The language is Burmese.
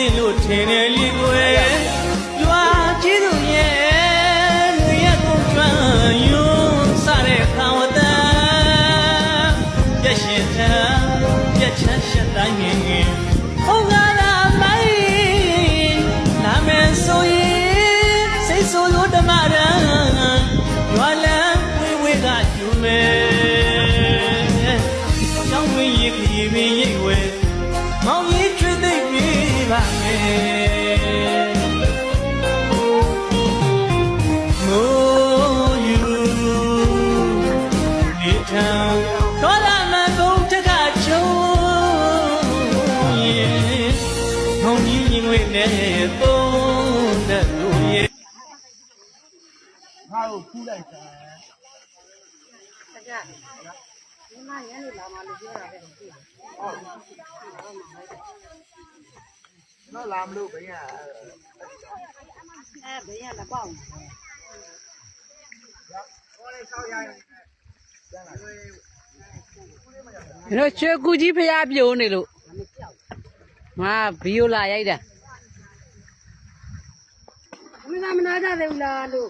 သိလို့ထင်တယ်လေကွယ်ရွာကြီးသူရဲ့လူရဲ့ကုန်ကျွမ်းယွန်းစားတဲ့ခံဝတန်ပြက်ရှင်တန်ပြက်ချမ်းရှက်တိုင်းငယ်ဟုတ်ကလားမိုင်းနာမည်ဆိုရင်စိတ်ဆိုလို့ဓမ္မရန်ရွာလန်းဝေးကယူမယ်ချောင်းဝင်းရခရီးပင်ရိတ်ဝဲမောင်ကြီးတွေ့သိပြီပါမယ်မိုးယူနေထံခေါ်လာမကုန်းတကချုံရင်မောင်ကြီးရင်ဝဲနဲ့ပုံတဲ့လူရဲ့ငါ့ကိုခူးလိုက်တာတကယ်ဒီမှာညနေလာမှလို့ပြောတာပဲသိတယ်နော်လာမလို့ဘယ်ရဘယ်ရလက်ပေါက်တို့ချွေကူကြီးဖျားပြုံးနေလို့ငါဗီယိုလာရိုက်တာမနာမနာကြတယ်ဘူးလားလို့